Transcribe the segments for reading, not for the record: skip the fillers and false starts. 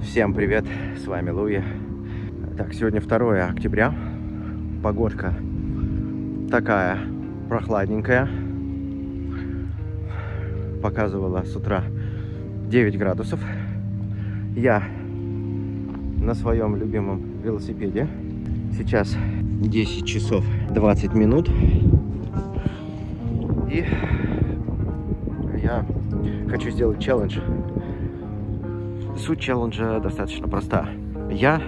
Всем привет, с вами Луи. Так, сегодня 2 октября. Погодка такая прохладненькая. Показывала с утра 9 градусов. Я на своем любимом велосипеде. Сейчас 10 часов 20 минут. И я хочу сделать челлендж. Суть челленджа достаточно проста. Я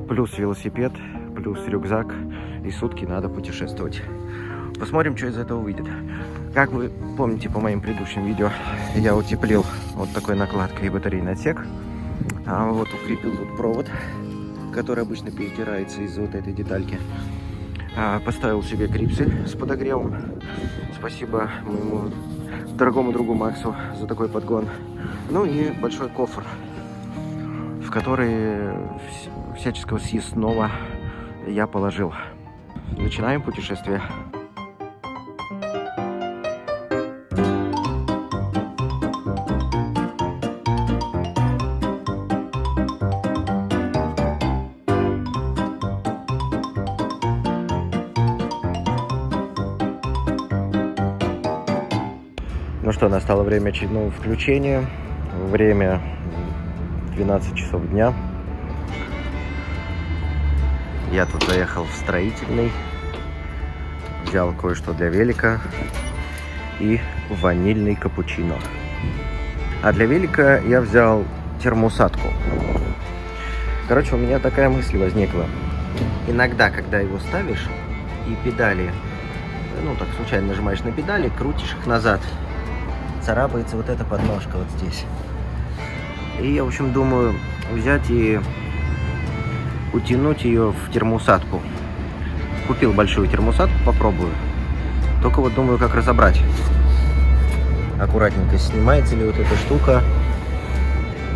плюс велосипед, плюс рюкзак, и сутки надо путешествовать. Посмотрим, что из этого выйдет. Как вы помните по моим предыдущим видео, я утеплил вот такой накладкой батарейный отсек. Вот укрепил тут провод, который обычно перетирается из-за вот этой детальки. Поставил себе клипсы с подогревом. Спасибо моему дорогому другу Максу за такой подгон. Ну и большой кофр, в который всяческого съестного я положил. Начинаем путешествие. Ну что, настало время очередного включения. Время 12 часов дня. Я тут заехал в строительный, взял кое-что для велика и ванильный капучино. А для велика я взял термоусадку. Короче, у меня такая мысль возникла. Иногда, когда его ставишь и педали, ну так случайно нажимаешь на педали, крутишь их назад, царапается вот эта подножка вот здесь. И я, в общем, думаю взять и утянуть ее в термоусадку. Купил большую термоусадку, попробую. Только вот думаю, как разобрать. Аккуратненько снимается ли вот эта штука.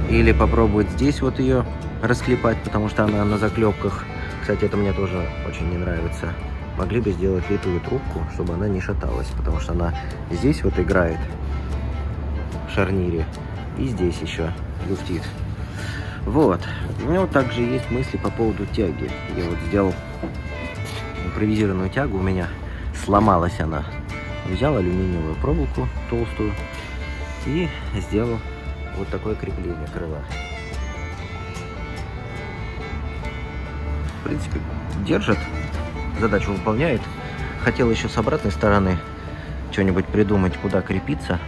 Или попробовать здесь вот ее расклепать, потому что она на заклепках. Кстати, это мне тоже очень не нравится. Могли бы сделать литую трубку, чтобы она не шаталась, потому что она здесь вот играет в шарнире. И здесь еще люфтит. Вот. У меня также есть мысли по поводу тяги. Я вот сделал импровизированную тягу. У меня сломалась она. Взял алюминиевую проволоку толстую и сделал вот такое крепление крыла. В принципе, держит. Задачу выполняет. Хотел еще с обратной стороны что-нибудь придумать, куда крепиться.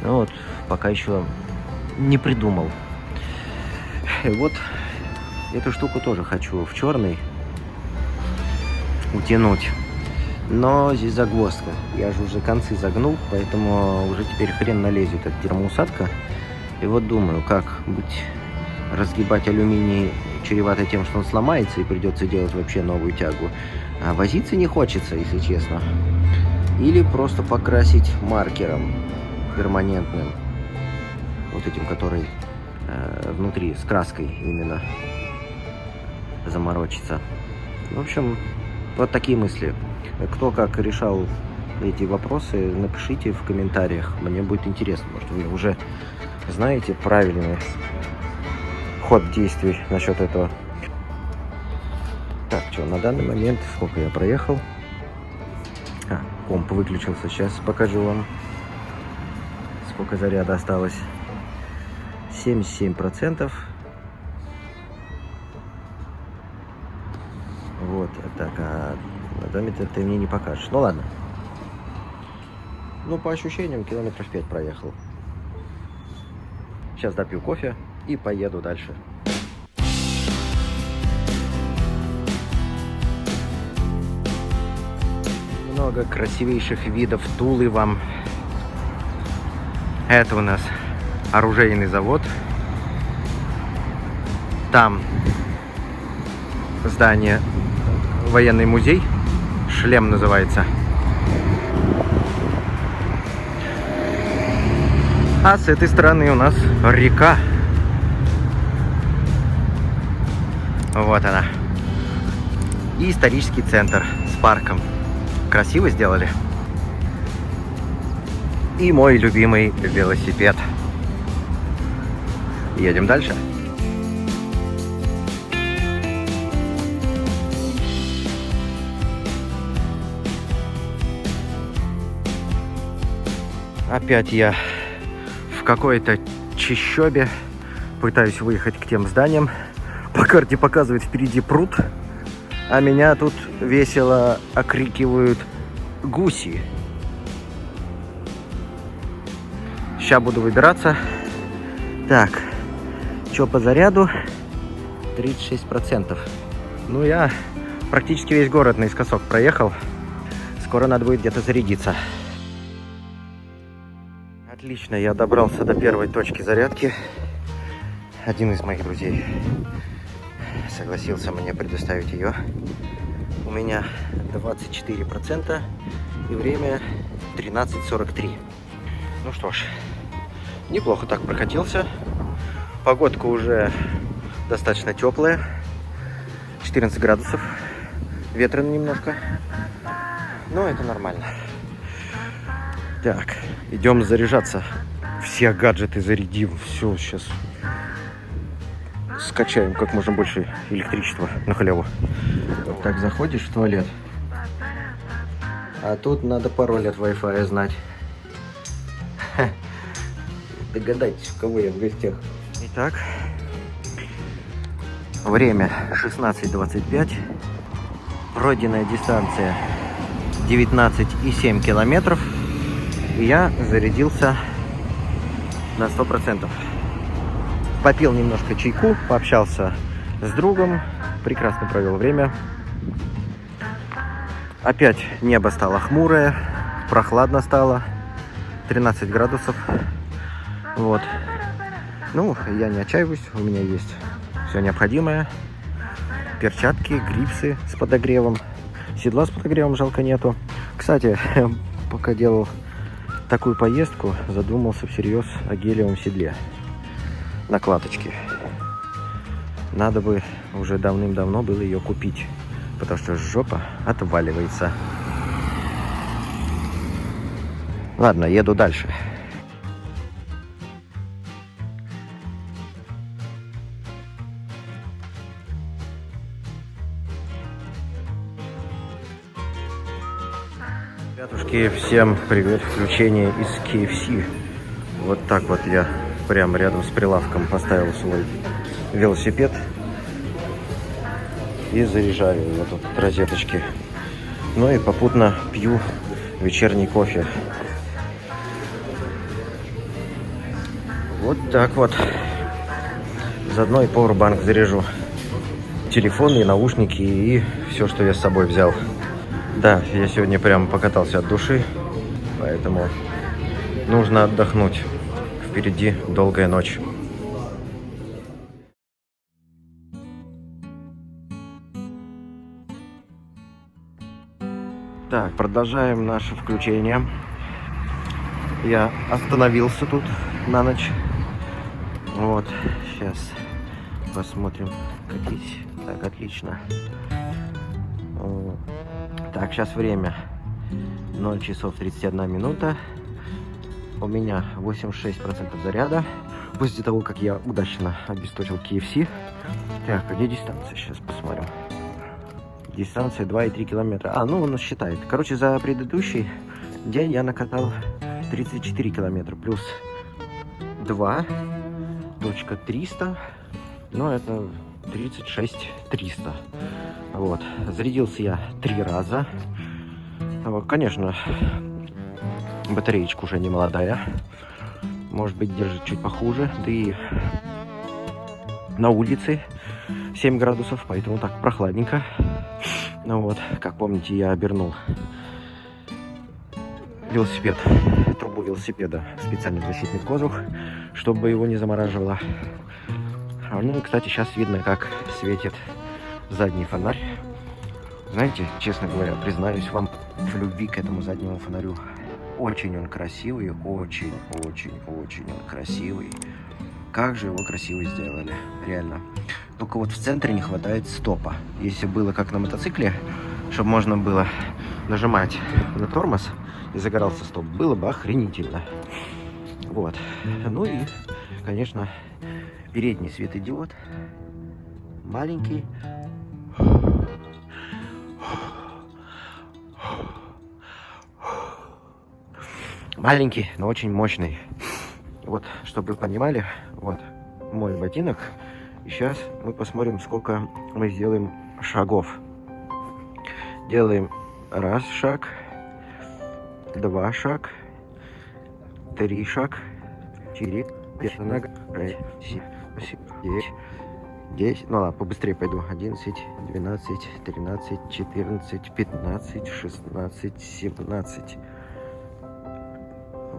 Но вот пока еще не придумал. И вот эту штуку тоже хочу в черный утянуть. Но здесь загвоздка. Я же уже концы загнул, поэтому уже теперь хрен налезет эта термоусадка. И вот думаю, как быть, разгибать алюминий чревато тем, что он сломается и придется делать вообще новую тягу. А возиться не хочется, если честно. Или просто покрасить маркером перманентным. Вот этим, который внутри, с краской именно, заморочиться. В общем, вот такие мысли. Кто как решал эти вопросы, напишите в комментариях. Мне будет интересно, может, вы уже знаете правильный ход действий насчет этого. Так, что, на данный момент сколько я проехал? Комп выключился. Сейчас покажу вам, сколько заряда осталось. 77%. Вот, так, а на дометре ты мне не покажешь. Ну ладно. Ну, по ощущениям, километров 5 проехал. Сейчас допью кофе и поеду дальше. Много красивейших видов Тулы вам. Это у нас оружейный завод. Там здание, военный музей, шлем называется. А с этой стороны у нас река. Вот она. И исторический центр с парком. Красиво сделали. И мой любимый велосипед. Едем дальше. Опять я в какой-то чащобе пытаюсь выехать к тем зданиям. По карте показывает впереди пруд, а меня тут весело окрикивают гуси. Сейчас буду выбираться. Так, что по заряду? 36%. Ну, я практически весь город наискосок проехал. Скоро надо будет где-то зарядиться. Отлично, я добрался до первой точки зарядки. Один из моих друзей согласился мне предоставить ее. У меня 24% и время 13:43. Ну что ж, неплохо так прокатился. Погодка уже достаточно теплая. 14 градусов. Ветрено немножко. Но это нормально. Так, идем заряжаться. Все гаджеты зарядим. Все, сейчас скачаем как можно больше электричества на халяву. Вот так заходишь в туалет. А тут надо пароль от Wi-Fi знать. Догадайтесь, у кого я в гостях. Итак, время 16:25. Пройденная дистанция 19,7 километров. И я зарядился на 100%. Попил немножко чайку, пообщался с другом. Прекрасно провел время. Опять небо стало хмурое, прохладно стало. 13 градусов. Вот. Ну, я не отчаиваюсь, у меня есть все необходимое. Перчатки, грипсы с подогревом. Седла с подогревом жалко нету. Кстати, пока делал такую поездку, задумался всерьез о гелевом седле. Накладочки. Надо бы уже давным-давно было ее купить, потому что жопа отваливается. Ладно, еду дальше. Ребятушки, всем привет! Включение из KFC. Вот так вот я прямо рядом с прилавком поставил свой велосипед и заряжаю его тут от розеточки. Ну и попутно пью вечерний кофе. Вот так вот. Заодно и пауэрбанк заряжу. Телефон и наушники и все, что я с собой взял. Да, я сегодня прямо покатался от души, поэтому нужно отдохнуть. Впереди долгая ночь. Так, продолжаем наше включение. Я остановился тут на ночь. Вот, сейчас посмотрим, катись. Так, отлично. Так, сейчас время 0 часов 31 минута. У меня 86% заряда. После того, как я удачно обесточил KFC. Так, а где дистанция? Сейчас посмотрим. Дистанция 2,3 километра. Ну, он считает. Короче, за предыдущий день я накатал 34 километра. Плюс 2.300. Ну, это 36.300. Вот. Зарядился я 3 раза. Вот, конечно, батареечка уже не молодая. Может быть, держит чуть похуже. Да и на улице 7 градусов, поэтому так прохладненько. Ну вот, как помните, я обернул велосипед, трубу велосипеда специально в защитный кожух, чтобы его не замораживало. Ну и, кстати, сейчас видно, как светит задний фонарь. Знаете, честно говоря, признаюсь вам в любви к этому заднему фонарю. Очень он красивый, очень он красивый. Как же его красиво сделали, реально. Только вот в центре не хватает стопа. Если было как на мотоцикле, чтобы можно было нажимать на тормоз и загорался стоп, было бы охренительно. Вот. Ну и, конечно, передний светодиод. Маленький. Маленький, но очень мощный. Вот, чтобы вы понимали, вот мой ботинок. И сейчас мы посмотрим, сколько мы сделаем шагов. Делаем раз шаг, 2 шаг, 3 шаг, 4, 5, 6, 7, 10. Ну ладно, побыстрее пойду. 11, 12, 13, 14, 15, 16, 17,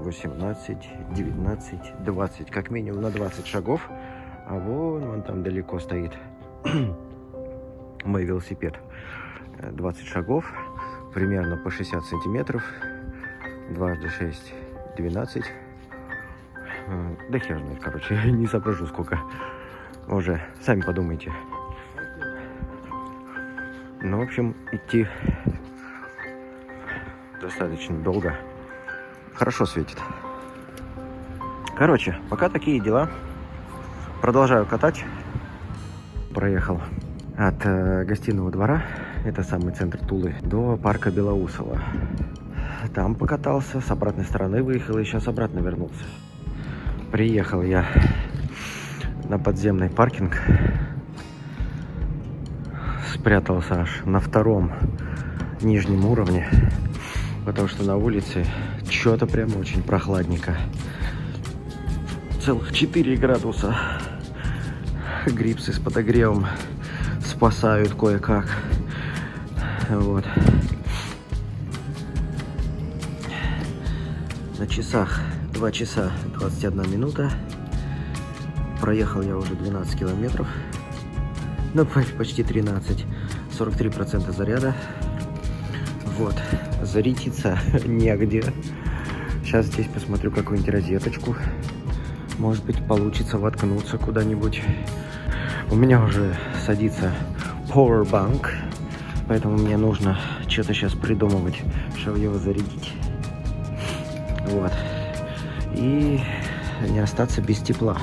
18, 19, 20. Как минимум на 20 шагов. А вон там далеко стоит мой велосипед. 20 шагов, примерно по 60 сантиметров. 2 × 6, 12. Да хер знает, короче, не соображу сколько. Уже сами подумайте. Ну, в общем, идти достаточно долго. Хорошо светит. Короче, пока такие дела. Продолжаю катать. Проехал от гостиного двора, это самый центр Тулы, до парка Белоусово. Там покатался, с обратной стороны выехал и сейчас обратно вернулся. Приехал я на подземный паркинг. Спрятался аж на 2-м нижнем уровне, потому что на улице что-то прям очень прохладненько. Целых 4 градуса. Грипсы с подогревом спасают кое-как. Вот. На часах 2 часа 21 минута. Проехал я уже 12 километров. Ну, почти 13. 43% заряда. Вот. Зарядиться негде. Сейчас здесь посмотрю какую-нибудь розеточку. Может быть, получится воткнуться куда-нибудь. У меня уже садится powerbank, поэтому мне нужно что-то сейчас придумывать, чтобы его зарядить. Вот. И не остаться без тепла.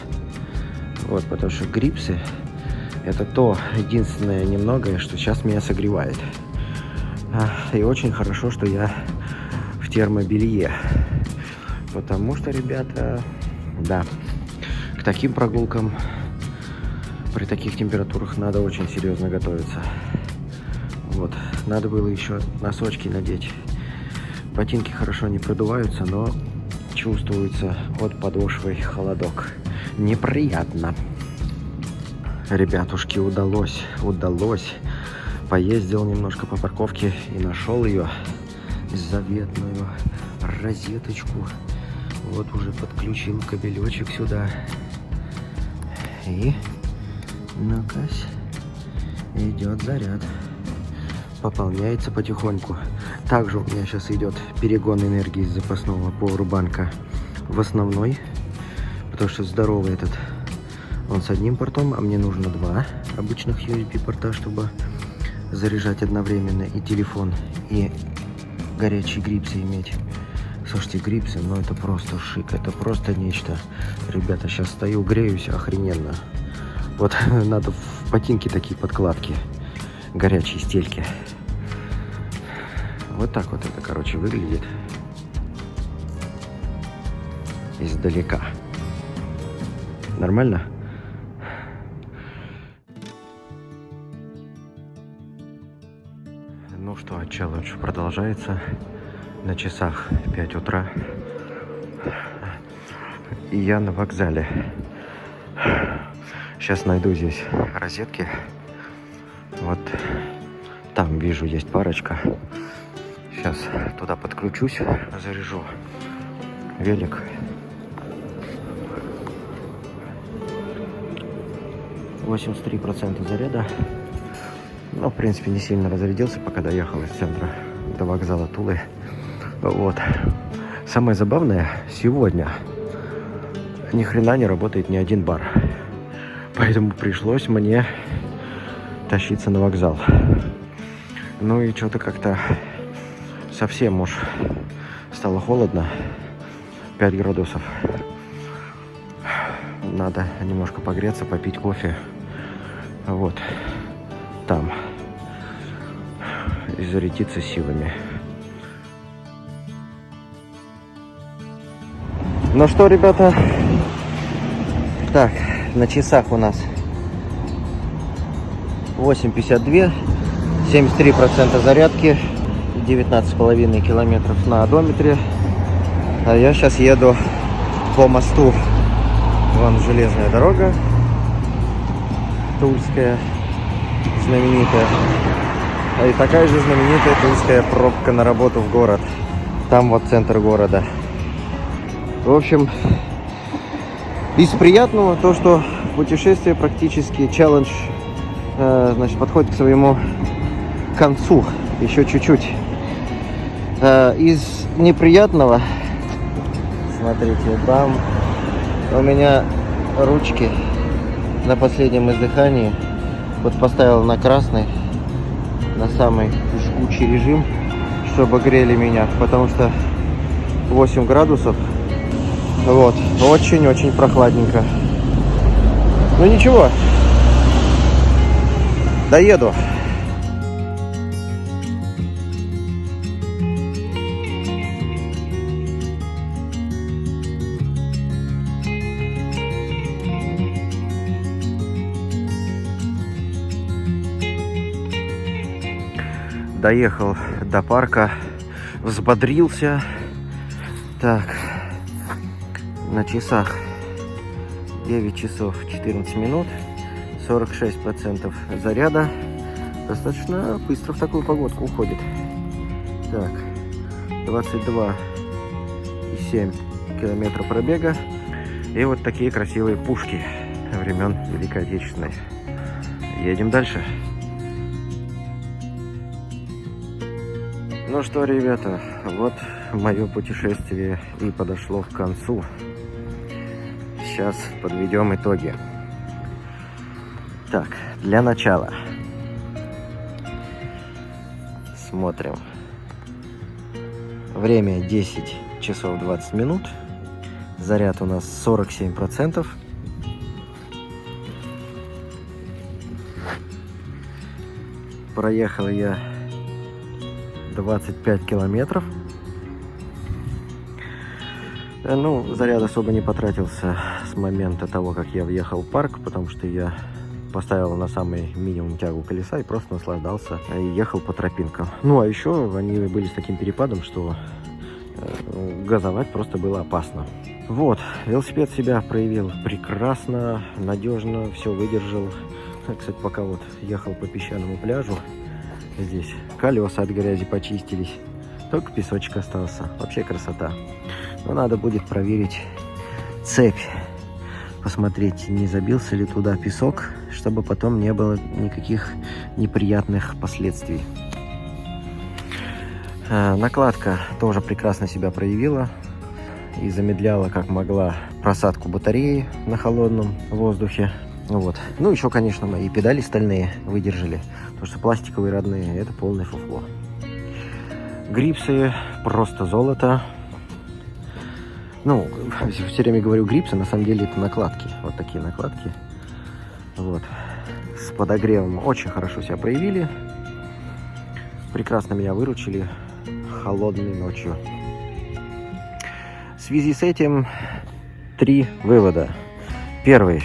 Вот, потому что грипсы это то единственное немногое, что сейчас меня согревает. И очень хорошо, что я в термобелье. Потому что, ребята, да, к таким прогулкам при таких температурах надо очень серьезно готовиться. Вот, надо было еще носочки надеть. Ботинки хорошо не продуваются, но чувствуется от подошвы холодок. Неприятно. Ребятушки, удалось. Поездил немножко по парковке и нашел ее, заветную розеточку. Вот уже подключил кабелечек сюда. И ну-ка, идет заряд. Пополняется потихоньку. Также у меня сейчас идет перегон энергии из запасного пауэрбанка в основной. Потому что здоровый этот. Он с одним портом, а мне нужно 2 обычных USB порта, чтобы заряжать одновременно и телефон, и горячие грипсы иметь. Слушайте, грипсы, ну это просто шик, это просто нечто. Ребята, сейчас стою, греюсь охрененно. Вот надо в ботинки такие подкладки, горячие стельки. Вот так вот это, короче, выглядит издалека. Нормально? Ну что, челлендж продолжается. На часах 5 утра. И я на вокзале. Сейчас найду здесь розетки. Вот там вижу, есть парочка. Сейчас туда подключусь, заряжу велик. %83 заряда. Ну, в принципе, не сильно разрядился, пока доехал из центра до вокзала Тулы. Вот. Самое забавное, сегодня ни хрена не работает ни один бар. Поэтому пришлось мне тащиться на вокзал. Ну и что-то как-то совсем уж стало холодно. 5 градусов. Надо немножко погреться, попить кофе. Вот. Там. И зарядиться силами. Ну что, ребята, так, на часах у нас 8:52, 73% зарядки, 19,5 километров на одометре. А я сейчас еду по мосту. Вон железная дорога тульская, знаменитая. И такая же знаменитая тульская пробка на работу в город. Там вот центр города. В общем, из приятного то, что путешествие практически, челлендж, значит, подходит к своему концу. Еще чуть-чуть. Из неприятного, смотрите, там у меня ручки на последнем издыхании. Вот поставил на красный, на самый жгучий режим, чтобы грели меня, потому что 8 градусов. Вот, очень-очень прохладненько. Ну ничего, доеду. Доехал до парка, взбодрился. Так, на часах 9 часов 14 минут, 46% заряда. Достаточно быстро в такую погодку уходит. Так, 22,7 километра пробега. И вот такие красивые пушки времен Великой Отечественной. Едем дальше. Ну что, ребята, вот мое путешествие и подошло к концу. Сейчас подведем итоги. Так, для начала смотрим. Время 10 часов 20 минут. Заряд у нас 47%. Проехал я 25 километров. Ну, заряд особо не потратился с момента того, как я въехал в парк, потому что я поставил на самый минимум тягу колеса и просто наслаждался и ехал по тропинкам. Ну, а еще они были с таким перепадом, что газовать просто было опасно. Вот, велосипед себя проявил прекрасно, надежно, все выдержал. Кстати, пока вот ехал по песчаному пляжу, здесь колеса от грязи почистились, только песочек остался. Вообще красота. Но надо будет проверить цепь, посмотреть, не забился ли туда песок, чтобы потом не было никаких неприятных последствий. Накладка тоже прекрасно себя проявила и замедляла как могла просадку батареи на холодном воздухе. Вот. Ну, еще, конечно, мои педали стальные выдержали, потому что пластиковые родные — это полное фуфло. Грипсы просто золото. Ну, все время говорю грипсы, на самом деле это накладки. Вот такие накладки. Вот. С подогревом очень хорошо себя проявили. Прекрасно меня выручили холодной ночью. В связи с этим 3 вывода. Первый.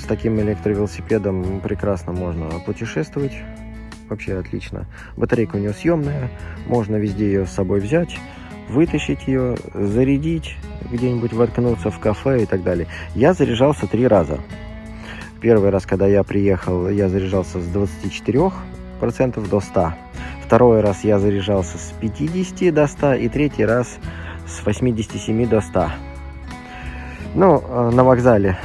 С таким электровелосипедом прекрасно можно путешествовать. Вообще отлично. Батарейка у нее съемная. Можно везде ее с собой взять, вытащить ее, зарядить, где-нибудь воткнуться в кафе и так далее. Я заряжался 3 раза. Первый раз, когда я приехал, я заряжался с 24% до 100%. Второй раз я заряжался с 50 до 100. И третий раз с 87 до 100. Ну, на вокзале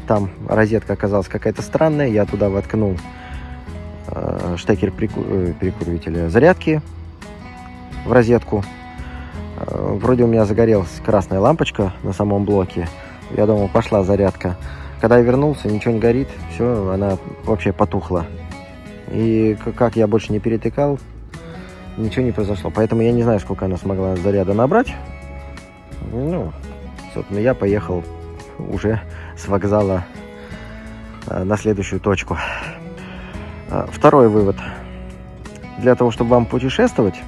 там розетка оказалась какая-то странная. Я туда воткнул штекер прикуривателя зарядки в розетку. Вроде у меня загорелась красная лампочка на самом блоке. Я думал, пошла зарядка. Когда я вернулся, ничего не горит. Все, она вообще потухла. И как я больше не перетыкал, ничего не произошло. Поэтому я не знаю, сколько она смогла заряда набрать. Ну, собственно, я поехал уже с вокзала на следующую точку. Второй вывод. Для того, чтобы вам путешествовать,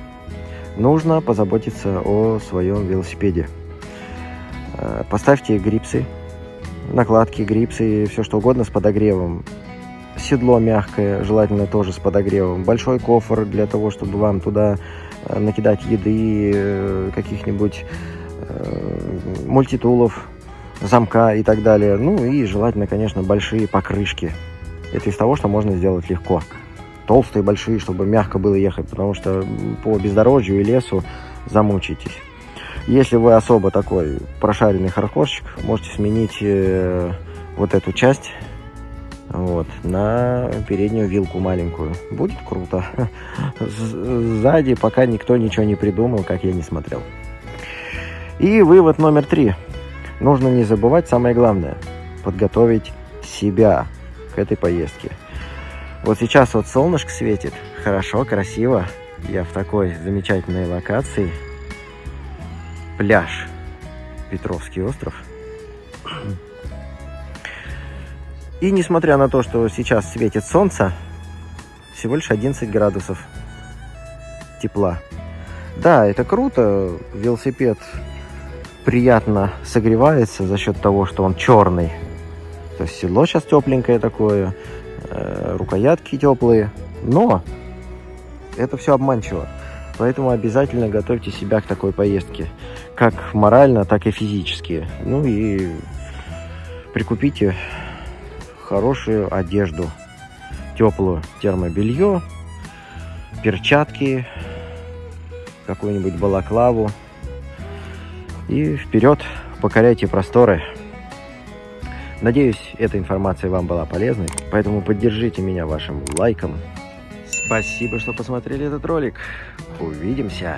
нужно позаботиться о своем велосипеде. Поставьте грипсы, накладки, грипсы, все что угодно с подогревом. Седло мягкое, желательно тоже с подогревом. Большой кофр для того, чтобы вам туда накидать еды, каких-нибудь мультитулов, замка и так далее. Ну и желательно, конечно, большие покрышки. Это из того, что можно сделать легко. Толстые, большие, чтобы мягко было ехать, потому что по бездорожью и лесу замучитесь. Если вы особо такой прошаренный хардкорщик, можете сменить вот эту часть вот, на переднюю вилку маленькую. Будет круто. Сзади пока никто ничего не придумал, как я не смотрел. И вывод номер 3. Нужно не забывать самое главное. Подготовить себя к этой поездке. Вот сейчас вот солнышко светит. Хорошо, красиво. Я в такой замечательной локации. Пляж. Петровский остров. И несмотря на то, что сейчас светит солнце, всего лишь 11 градусов тепла. Да, это круто. Велосипед приятно согревается за счет того, что он черный. То есть седло сейчас тепленькое такое, рукоятки теплые. Но это все обманчиво. Поэтому обязательно готовьте себя к такой поездке. Как морально, так и физически. Ну и прикупите хорошую одежду. Теплую термобелье, перчатки, какую-нибудь балаклаву. И вперед, покоряйте просторы. Надеюсь, эта информация вам была полезной. Поэтому поддержите меня вашим лайком. Спасибо, что посмотрели этот ролик. Увидимся.